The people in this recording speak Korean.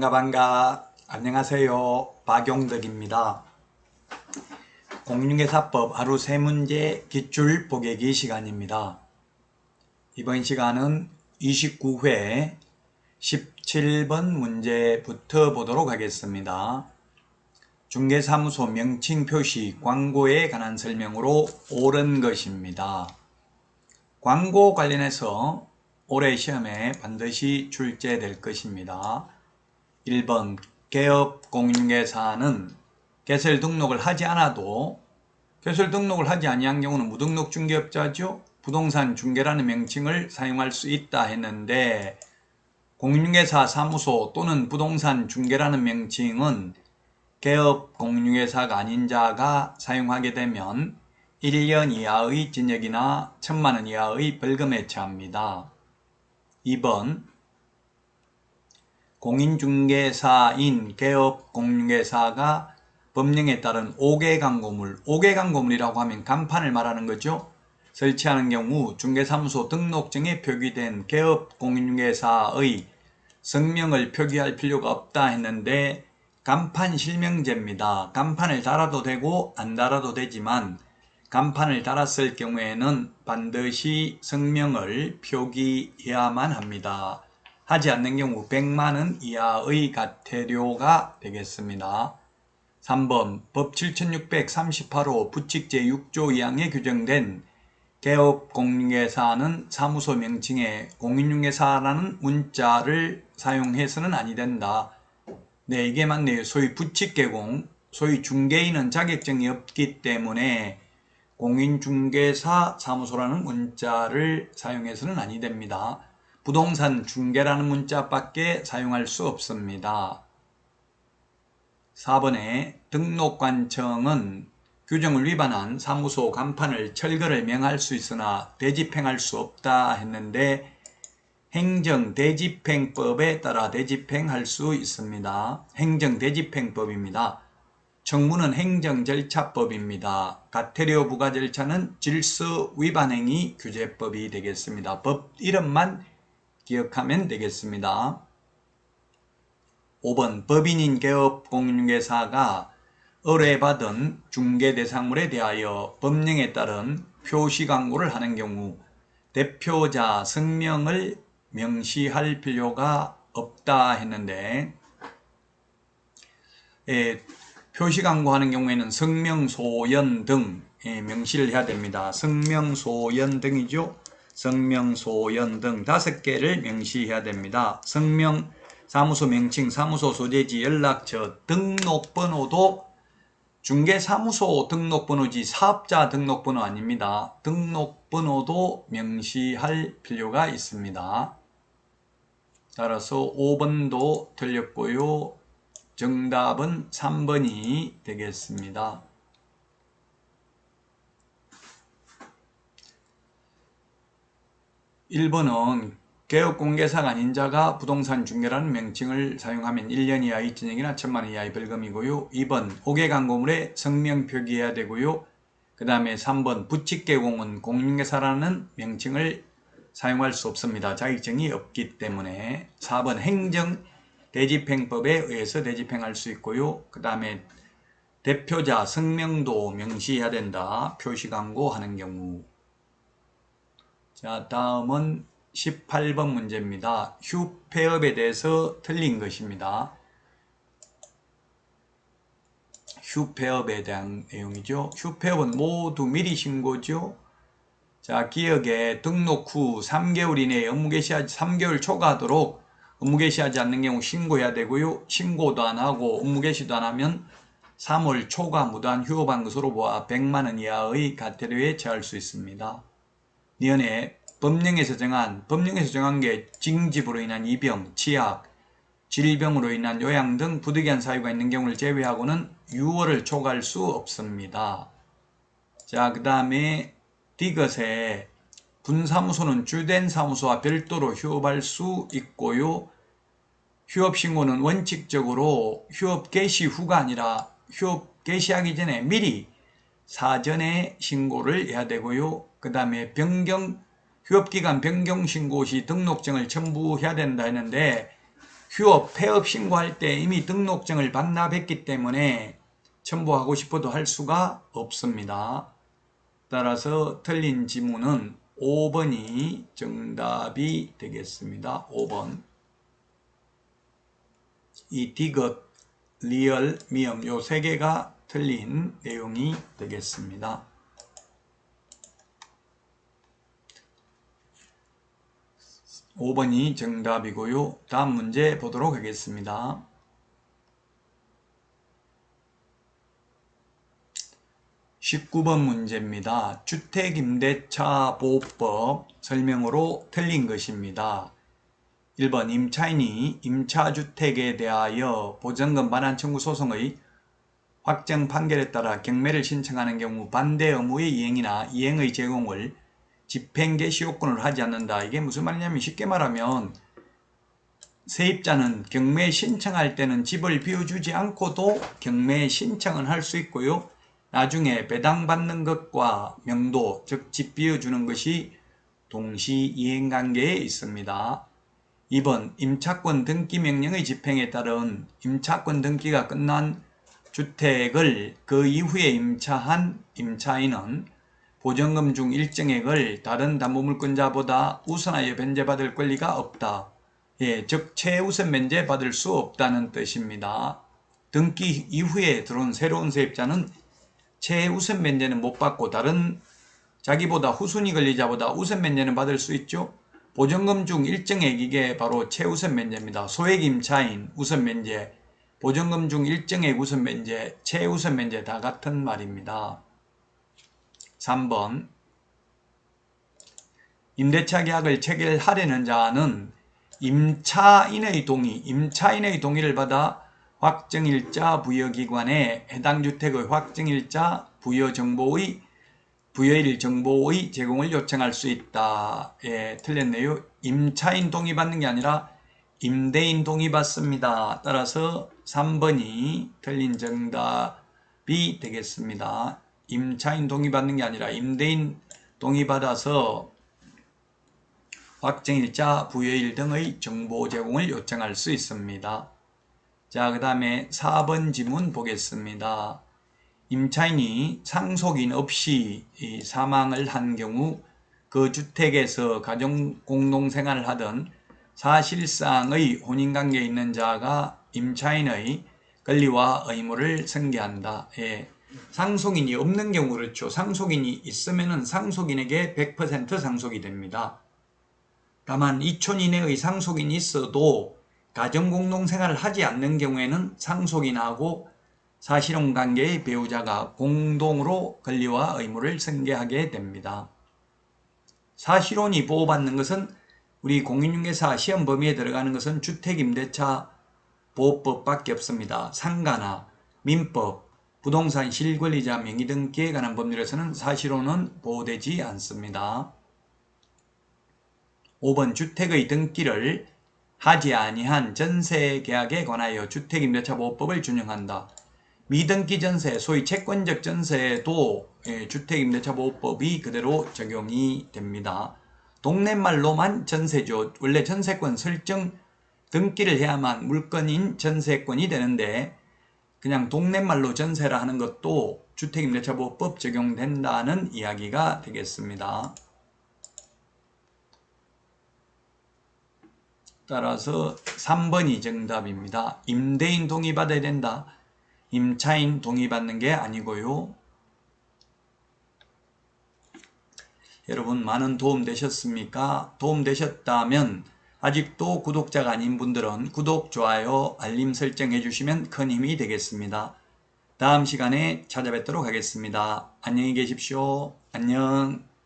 반가 안녕하세요. 박용덕입니다. 공인중개사법 하루 3문제 기출 보객기 시간입니다. 이번 시간은 29회 17번 문제부터 보도록 하겠습니다. 중개사무소 명칭 표시 광고에 관한 설명으로 옳은 것입니다. 광고 관련해서 올해 시험에 반드시 출제될 것입니다. 1번 개업 공인중개사는 개설 등록을 하지 않아도 개설 등록을 하지 아니한 경우는 무등록 중개업자죠. 부동산 중개라는 명칭을 사용할 수 있다 했는데 공인중개사 사무소 또는 부동산 중개라는 명칭은 개업 공인중개사가 아닌 자가 사용하게 되면 1년 이하의 징역이나 1,000만원 이하의 벌금에 처합니다. 2번 공인중개사인 개업 공인중개사가 법령에 따른 5개 광고물, 5개 광고물이라고 하면 간판을 말하는 거죠. 설치하는 경우 중개사무소 등록증에 표기된 개업 공인중개사의 성명을 표기할 필요가 없다 했는데 간판 실명제입니다. 간판을 달아도 되고 안 달아도 되지만 간판을 달았을 경우에는 반드시 성명을 표기해야만 합니다. 하지 않는 경우 100만원 이하의 과태료가 되겠습니다. 3번 법 7638호 부칙 제6조 2항에 규정된 개업 공인중개사는 사무소 명칭에 공인중개사라는 문자를 사용해서는 아니 된다. 네, 이게 맞네요. 소위 부칙개공, 소위 중개인은 자격증이 없기 때문에 공인중개사 사무소라는 문자를 사용해서는 아니 됩니다. 부동산 중개라는 문자밖에 사용할 수 없습니다. 4번에 등록관청은 규정을 위반한 사무소 간판을 철거를 명할 수 있으나 대집행할 수 없다 했는데 행정대집행법에 따라 대집행할 수 있습니다. 행정대집행법입니다. 청문은 행정절차법입니다. 과태료 부과 절차는 질서위반행위 규제법이 되겠습니다. 법 이름만 기억하면 되겠습니다. 5번 법인인 개업 공인중개사가 의뢰받은 중개대상물에 대하여 법령에 따른 표시광고를 하는 경우 대표자 성명을 명시할 필요가 없다 했는데 표시광고하는 경우에는 성명소연 등 명시를 해야 됩니다. 성명소연 등이죠. 성명소연 등 5개를 명시해야 됩니다. 성명, 사무소 명칭, 사무소 소재지, 연락처, 등록번호도 중개사무소 등록번호지 사업자 등록번호 아닙니다. 등록번호도 명시할 필요가 있습니다. 따라서 5번도 틀렸고요. 정답은 3번이 되겠습니다. 1번은 개업공개사가 아닌 자가 부동산 중개라는 명칭을 사용하면 1년 이하의 징역이나 1,000만원 이하의 벌금이고요. 2번 5개 광고물에 성명 표기해야 되고요. 그 다음에 3번 부칙개공은 공인중개사라는 명칭을 사용할 수 없습니다. 자격증이 없기 때문에. 4번 행정대집행법에 의해서 대집행할 수 있고요. 그 다음에 대표자 성명도 명시해야 된다. 표시광고하는 경우. 자, 다음은 18번 문제입니다. 휴폐업에 대해서 틀린 것입니다. 휴폐업에 대한 내용이죠. 휴폐업은 모두 미리 신고죠. 자, 기업에 등록 후 3개월 이내에 업무 개시하지 3개월 초과하도록 업무 개시하지 않는 경우 신고해야 되고요. 신고도 안 하고 업무 개시도 안 하면 3월 초과 무단 휴업한 것으로 보아 100만원 이하의 과태료에 처할 수 있습니다. 이번에 법령에서 정한 게 징집으로 인한 입영, 치약, 질병으로 인한 요양 등 부득이한 사유가 있는 경우를 제외하고는 6월을 초과할 수 없습니다. 자, 그 다음에 D것에 분사무소는 주된 사무소와 별도로 휴업할 수 있고요. 휴업 신고는 원칙적으로 휴업 개시 후가 아니라 휴업 개시하기 전에 미리 사전에 신고를 해야 되고요. 그 다음에 휴업기간 변경 신고 시 등록증을 첨부해야 된다 했는데 휴업, 폐업 신고할 때 이미 등록증을 반납했기 때문에 첨부하고 싶어도 할 수가 없습니다. 따라서 틀린 지문은 5번이 정답이 되겠습니다. 5번. 이 디귿, 리얼, 미음 요 세 개가 틀린 내용이 되겠습니다. 5번이 정답이고요. 다음 문제 보도록 하겠습니다. 19번 문제입니다. 주택임대차 보호법 설명으로 틀린 것입니다. 1번 임차인이 임차주택에 대하여 보전금 반환 청구 소송의 확정 판결에 따라 경매를 신청하는 경우 반대 의무의 이행이나 이행의 제공을 집행 개시 요건을 하지 않는다. 이게 무슨 말이냐면 쉽게 말하면 세입자는 경매 신청할 때는 집을 비워주지 않고도 경매 신청은 할 수 있고요. 나중에 배당받는 것과 명도, 즉 집 비워주는 것이 동시 이행관계에 있습니다. 2번 임차권 등기 명령의 집행에 따른 임차권 등기가 끝난 주택을 그 이후에 임차한 임차인은 보전금 중 일정액을 다른 담보물권자보다 우선하여 변제받을 권리가 없다. 즉 최우선 변제받을 수 없다는 뜻입니다. 등기 이후에 들어온 새로운 세입자는 최우선 변제는 못 받고 다른 자기보다 후순위 권리자보다 우선 변제는 받을 수 있죠. 보전금 중 일정액 이게 바로 최우선 변제입니다. 소액 임차인 우선 변제, 보전금 중 일정액 우선 변제, 최우선 변제 다 같은 말입니다. 3번 임대차 계약을 체결하려는 자는 임차인의 동의를 받아 확정일자 부여기관에 해당 주택의 확정일자 부여일 정보의 제공을 요청할 수 있다. 틀렸네요. 임차인 동의받는 게 아니라 임대인 동의받습니다. 따라서 3번이 틀린 정답이 되겠습니다. 임차인 동의받는 게 아니라 임대인 동의받아서 확정일자, 부여일 등의 정보 제공을 요청할 수 있습니다. 자, 그 다음에 4번 지문 보겠습니다. 임차인이 상속인 없이 사망을 한 경우 그 주택에서 가정 공동생활을 하던 사실상의 혼인관계에 있는 자가 임차인의 권리와 의무를 승계한다. 상속인이 없는 경우 그렇죠. 상속인이 있으면 상속인에게 100% 상속이 됩니다. 다만 이촌 이내의 상속인이 있어도 가정공동생활을 하지 않는 경우에는 상속인하고 사실혼관계의 배우자가 공동으로 권리와 의무를 승계하게 됩니다. 사실혼이 보호받는 것은 우리 공인중개사 시험 범위에 들어가는 것은 주택임대차 보호법밖에 없습니다. 상가나 민법, 부동산 실권리자 명의 등기에 관한 법률에서는 사실혼은 보호되지 않습니다. 5번 주택의 등기를 하지 아니한 전세계약에 관하여 주택임대차보호법을 준용한다. 미등기 전세, 소위 채권적 전세도 주택임대차보호법이 그대로 적용이 됩니다. 동네말로만 전세죠. 원래 전세권 설정 등기를 해야만 물건인 전세권이 되는데 그냥 동네말로 전세라 하는 것도 주택임대차보호법 적용된다는 이야기가 되겠습니다. 따라서 3번이 정답입니다. 임대인 동의받아야 된다. 임차인 동의받는 게 아니고요. 여러분 많은 도움 되셨습니까? 도움 되셨다면 아직도 구독자가 아닌 분들은 구독, 좋아요, 알림 설정해 주시면 큰 힘이 되겠습니다. 다음 시간에 찾아뵙도록 하겠습니다. 안녕히 계십시오. 안녕.